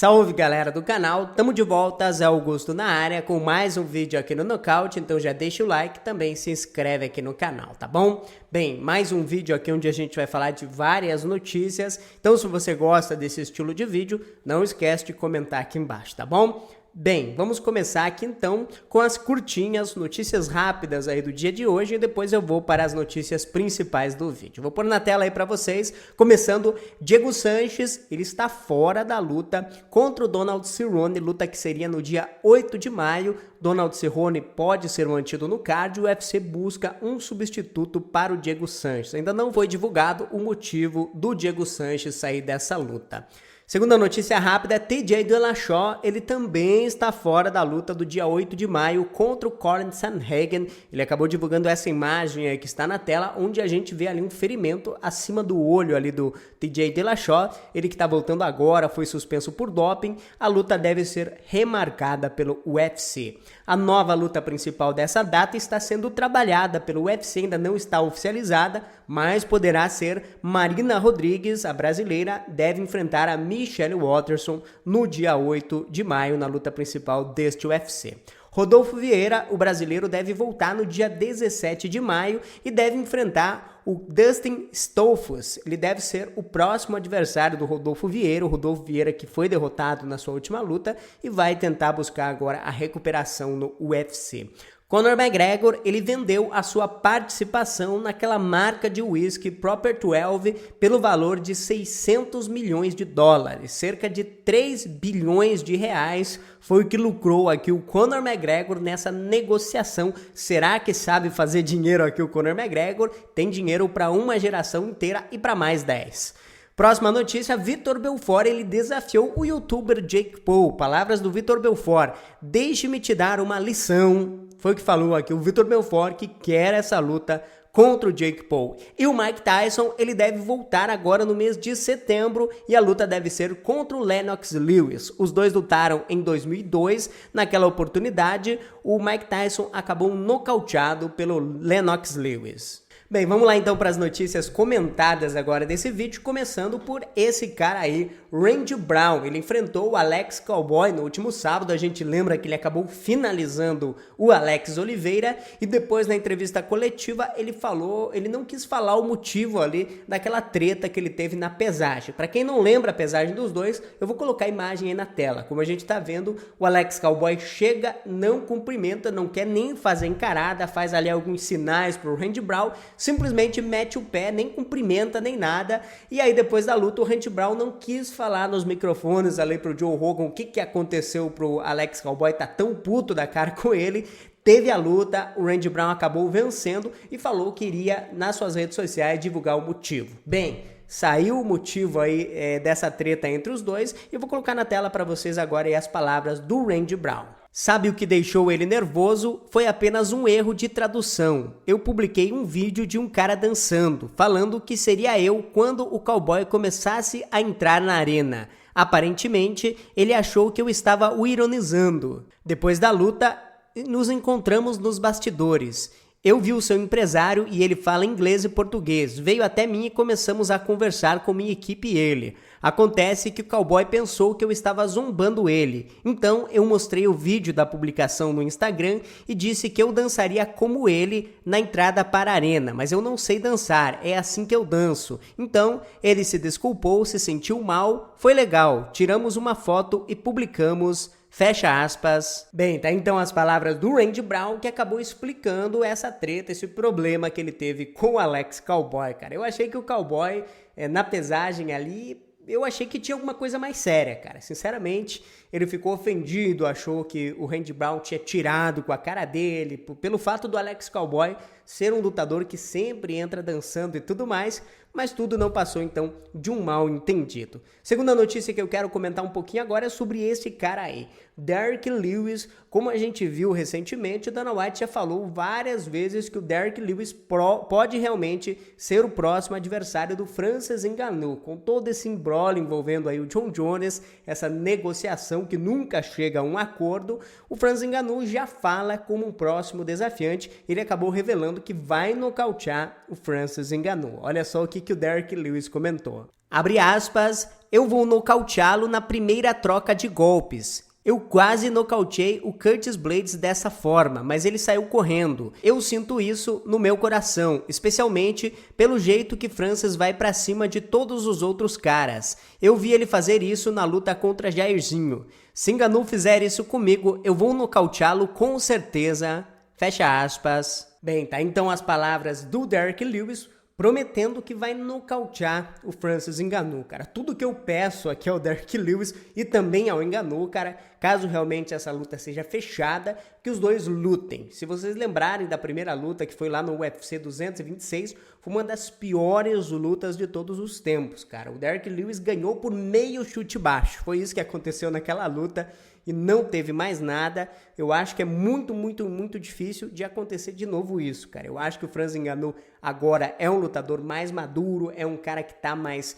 Salve galera do canal, tamo de volta, Zé Augusto na área com mais um vídeo aqui no Nocaute, então já deixa o like e também se inscreve aqui no canal, tá bom? Bem, mais um vídeo aqui onde a gente vai falar de várias notícias, então se você gosta desse estilo de vídeo, não esquece de comentar aqui embaixo, tá bom? Bem, vamos começar aqui então com as curtinhas, notícias rápidas aí do dia de hoje e depois eu vou para as notícias principais do vídeo. Vou pôr na tela aí para vocês, começando, Diego Sanches, ele está fora da luta contra o Donald Cerrone, luta que seria no dia 8 de maio. Donald Cerrone pode ser mantido no card e o UFC busca um substituto para o Diego Sanches. Ainda não foi divulgado o motivo do Diego Sanches sair dessa luta. Segunda notícia rápida, TJ Dillashaw, ele também está fora da luta do dia 8 de maio contra o Corey Sandhagen. Ele acabou divulgando essa imagem aí que está na tela, onde a gente vê ali um ferimento acima do olho ali do TJ Dillashaw. Ele que está voltando agora, foi suspenso por doping. A luta deve ser remarcada pelo UFC. A nova luta principal dessa data está sendo trabalhada pelo UFC, ainda não está oficializada, mas poderá ser Marina Rodrigues, a brasileira, deve enfrentar a Michelle Waterson no dia 8 de maio na luta principal deste UFC. Rodolfo Vieira, o brasileiro, deve voltar no dia 17 de maio e deve enfrentar o Dustin Stoltzfus. Ele deve ser o próximo adversário do Rodolfo Vieira, o Rodolfo Vieira que foi derrotado na sua última luta e vai tentar buscar agora a recuperação no UFC. Conor McGregor, ele vendeu a sua participação naquela marca de whisky Proper 12 pelo valor de 600 milhões de dólares, cerca de 3 bilhões de reais foi o que lucrou aqui o Conor McGregor nessa negociação. Será que sabe fazer dinheiro aqui o Conor McGregor? Tem dinheiro para uma geração inteira e para mais 10. Próxima notícia, Vitor Belfort, ele desafiou o youtuber Jake Paul. Palavras do Vitor Belfort, deixe-me te dar uma lição. Foi o que falou aqui o Vitor Belfort, que quer essa luta contra o Jake Paul. E o Mike Tyson, ele deve voltar agora no mês de setembro e a luta deve ser contra o Lennox Lewis. Os dois lutaram em 2002. Naquela oportunidade, o Mike Tyson acabou nocauteado pelo Lennox Lewis. Bem, vamos lá então para as notícias comentadas agora desse vídeo, começando por esse cara aí, Randy Brown. Ele enfrentou o Alex Cowboy no último sábado, a gente lembra que ele acabou finalizando o Alex Oliveira e depois na entrevista coletiva ele não quis falar o motivo ali daquela treta que ele teve na pesagem. Para quem não lembra a pesagem dos dois, eu vou colocar a imagem aí na tela. Como a gente tá vendo, o Alex Cowboy chega, não cumprimenta, não quer nem fazer encarada, faz ali alguns sinais pro Randy Brown, simplesmente mete o pé, nem cumprimenta, nem nada. E aí depois da luta o Randy Brown não quis falar nos microfones ali pro Joe Rogan o que aconteceu pro Alex Cowboy, tá tão puto da cara com ele. Teve a luta, o Randy Brown acabou vencendo e falou que iria nas suas redes sociais divulgar o motivo. Bem, saiu o motivo aí dessa treta entre os dois e eu vou colocar na tela para vocês agora aí as palavras do Randy Brown. Sabe o que deixou ele nervoso? Foi apenas um erro de tradução. Eu publiquei um vídeo de um cara dançando, falando que seria eu quando o cowboy começasse a entrar na arena. Aparentemente, ele achou que eu estava o ironizando. Depois da luta, nos encontramos nos bastidores. Eu vi o seu empresário e ele fala inglês e português. Veio até mim e começamos a conversar com minha equipe e ele. Acontece que o cowboy pensou que eu estava zombando ele. Então eu mostrei o vídeo da publicação no Instagram e disse que eu dançaria como ele na entrada para a arena. Mas eu não sei dançar, é assim que eu danço. Então ele se desculpou, se sentiu mal, foi legal. Tiramos uma foto e publicamos. Fecha aspas. Bem, tá então as palavras do Randy Brown que acabou explicando essa treta, esse problema que ele teve com o Alex Cowboy, cara. Eu achei que o Cowboy, na pesagem ali, eu achei que tinha alguma coisa mais séria, cara. Sinceramente, ele ficou ofendido, achou que o Randy Brown tinha tirado com a cara dele, pelo fato do Alex Cowboy ser um lutador que sempre entra dançando e tudo mais, mas tudo não passou então de um mal entendido. Segunda notícia que eu quero comentar um pouquinho agora é sobre esse cara aí, Derrick Lewis. Como a gente viu recentemente, o Dana White já falou várias vezes que o Derrick Lewis pode realmente ser o próximo adversário do Francis Ngannou, com todo esse imbróglio envolvendo aí o John Jones, essa negociação que nunca chega a um acordo. O Francis Ngannou já fala como um próximo desafiante, ele acabou revelando que vai nocautear o Francis Ngannou. Olha só o que que o Derrick Lewis comentou. Abre aspas, eu vou nocauteá-lo na primeira troca de golpes. Eu quase nocauteei o Curtis Blaydes dessa forma, mas ele saiu correndo. Eu sinto isso no meu coração, especialmente pelo jeito que Francis vai pra cima de todos os outros caras. Eu vi ele fazer isso na luta contra Jairzinho. Se Ngannou fizer isso comigo, eu vou nocauteá-lo com certeza. Fecha aspas. Bem, tá então as palavras do Derrick Lewis, prometendo que vai nocautear o Francis Ngannou, cara. Tudo que eu peço aqui ao Derrick Lewis e também ao Ngannou, cara, caso realmente essa luta seja fechada, que os dois lutem. Se vocês lembrarem da primeira luta, que foi lá no UFC 226, foi uma das piores lutas de todos os tempos, cara. O Derrick Lewis ganhou por meio chute baixo. Foi isso que aconteceu naquela luta e não teve mais nada. Eu acho que é muito difícil de acontecer de novo isso, cara. Eu acho que o Francis Ngannou agora é um lutador mais maduro, é um cara que tá mais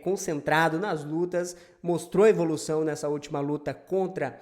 concentrado nas lutas, mostrou evolução nessa última luta contra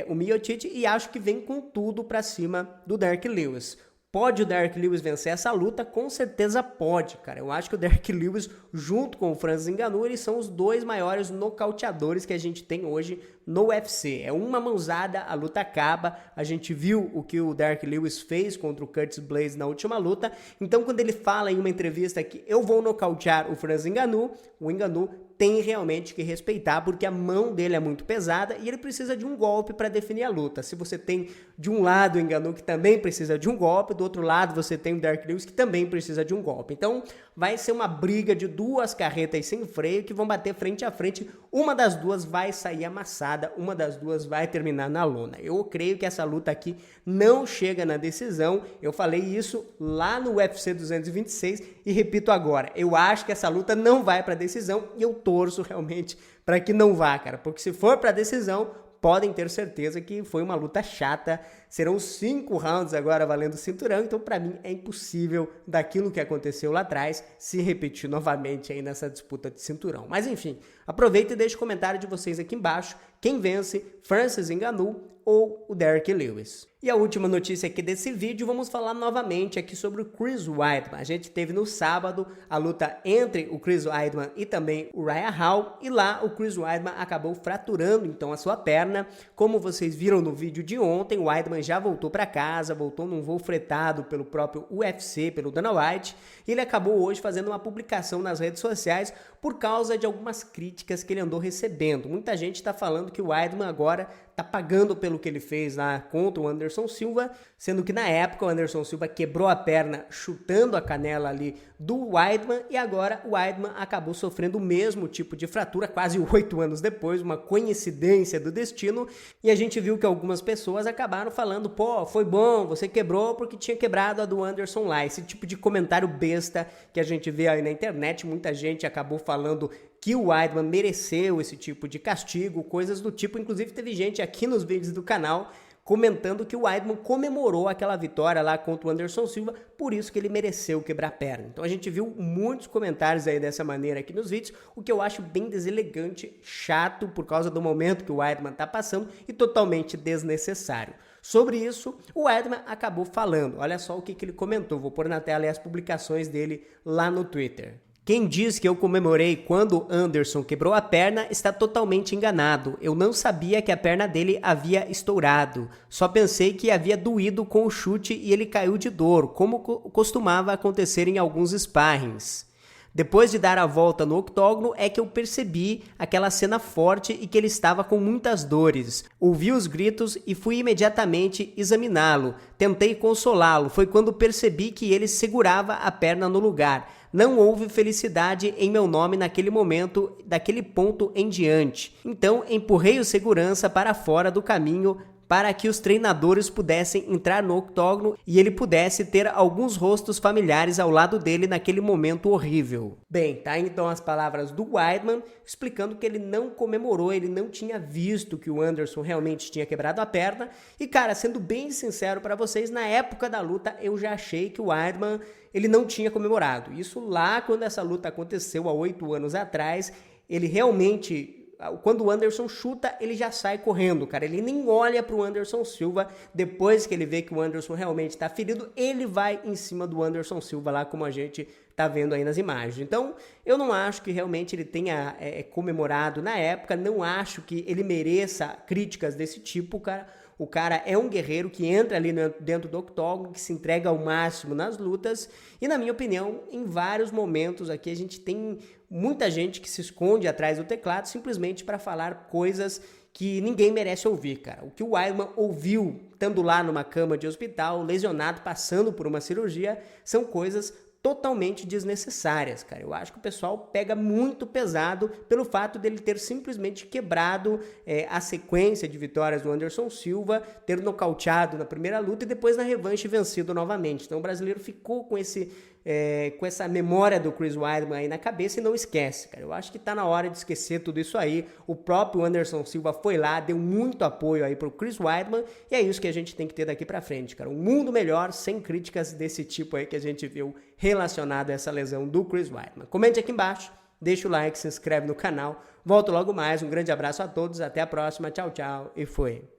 o Miocic e acho que vem com tudo pra cima do Derrick Lewis. Pode o Derrick Lewis vencer essa luta? Com certeza pode, cara. Eu acho que o Derrick Lewis, junto com o Francis Ngannou, eles são os dois maiores nocauteadores que a gente tem hoje no UFC. É uma mãozada, a luta acaba. A gente viu o que o Derrick Lewis fez contra o Curtis Blaydes na última luta. Então, quando ele fala em uma entrevista que eu vou nocautear o Francis Ngannou, o Ngannou tem realmente que respeitar, porque a mão dele é muito pesada e ele precisa de um golpe para definir a luta. Se você tem de um lado o Ngannou que também precisa de um golpe, do outro lado você tem o Derrick Lewis que também precisa de um golpe. Então vai ser uma briga de duas carretas sem freio que vão bater frente a frente. Uma das duas vai sair amassada, uma das duas vai terminar na lona. Eu creio que essa luta aqui não chega na decisão. Eu falei isso lá no UFC 226 e repito agora. Eu acho que essa luta não vai para decisão e eu torço realmente para que não vá, cara, porque se for para decisão, podem ter certeza que foi uma luta chata. Serão 5 rounds agora valendo o cinturão, então para mim é impossível daquilo que aconteceu lá atrás se repetir novamente aí nessa disputa de cinturão. Mas enfim, aproveita e deixa o comentário de vocês aqui embaixo. Quem vence, Francis Ngannou ou o Derrick Lewis? E a última notícia aqui desse vídeo, vamos falar novamente aqui sobre o Chris Weidman. A gente teve no sábado a luta entre o Chris Weidman e também o Ryan Hall, e lá o Chris Weidman acabou fraturando então a sua perna. Como vocês viram no vídeo de ontem, o Weidman já voltou para casa, voltou num voo fretado pelo próprio UFC, pelo Dana White, e ele acabou hoje fazendo uma publicação nas redes sociais por causa de algumas críticas que ele andou recebendo. Muita gente está falando que o Weidman agora está pagando pelo que ele fez lá contra o Anderson Silva, sendo que na época o Anderson Silva quebrou a perna chutando a canela ali do Weidman e agora o Weidman acabou sofrendo o mesmo tipo de fratura quase 8 anos depois, uma coincidência do destino, e a gente viu que algumas pessoas acabaram falando, pô, foi bom, você quebrou porque tinha quebrado a do Anderson lá, esse tipo de comentário besta que a gente vê aí na internet. Muita gente acabou falando que o Weidman mereceu esse tipo de castigo, coisas do tipo. Inclusive teve gente aqui nos vídeos do canal comentando que o Weidman comemorou aquela vitória lá contra o Anderson Silva, por isso que ele mereceu quebrar a perna. Então a gente viu muitos comentários aí dessa maneira aqui nos vídeos, o que eu acho bem deselegante, chato por causa do momento que o Weidman tá passando e totalmente desnecessário. Sobre isso, o Weidman acabou falando. Olha só o que ele comentou. Vou pôr na tela aí as publicações dele lá no Twitter. Quem diz que eu comemorei quando Anderson quebrou a perna está totalmente enganado. Eu não sabia que a perna dele havia estourado. Só pensei que havia doído com o chute e ele caiu de dor, como costumava acontecer em alguns sparrings. Depois de dar a volta no octógono é que eu percebi aquela cena forte e que ele estava com muitas dores. Ouvi os gritos e fui imediatamente examiná-lo. Tentei consolá-lo. Foi quando percebi que ele segurava a perna no lugar. Não houve felicidade em meu nome naquele momento, daquele ponto em diante. Então empurrei o segurança para fora do caminho para que os treinadores pudessem entrar no octógono e ele pudesse ter alguns rostos familiares ao lado dele naquele momento horrível. Bem, tá então as palavras do Weidman explicando que ele não comemorou, ele não tinha visto que o Anderson realmente tinha quebrado a perna. E cara, sendo bem sincero para vocês, na época da luta eu já achei que o Weidman ele não tinha comemorado. Isso lá quando essa luta aconteceu há 8 anos atrás, ele realmente quando o Anderson chuta, ele já sai correndo, cara. Ele nem olha pro Anderson Silva. Depois que ele vê que o Anderson realmente tá ferido, ele vai em cima do Anderson Silva lá, como a gente tá vendo aí nas imagens. Então, eu não acho que realmente ele tenha comemorado na época, não acho que ele mereça críticas desse tipo, cara. O cara é um guerreiro que entra ali dentro do octógono, que se entrega ao máximo nas lutas. E, na minha opinião, em vários momentos aqui a gente tem muita gente que se esconde atrás do teclado simplesmente para falar coisas que ninguém merece ouvir, cara. O que o Weidman ouviu, estando lá numa cama de hospital, lesionado, passando por uma cirurgia, são coisas totalmente desnecessárias, cara. Eu acho que o pessoal pega muito pesado pelo fato dele ter simplesmente quebrado a sequência de vitórias do Anderson Silva, ter nocauteado na primeira luta e depois na revanche vencido novamente. Então o brasileiro ficou com essa memória do Chris Weidman aí na cabeça e não esquece, cara. Eu acho que tá na hora de esquecer tudo isso aí. O próprio Anderson Silva foi lá, deu muito apoio aí pro Chris Weidman e é isso que a gente tem que ter daqui pra frente, cara. Um mundo melhor, sem críticas desse tipo aí que a gente viu relacionado a essa lesão do Chris Weidman. Comente aqui embaixo, deixa o like, se inscreve no canal. Volto logo mais, um grande abraço a todos, até a próxima, tchau, tchau e fui.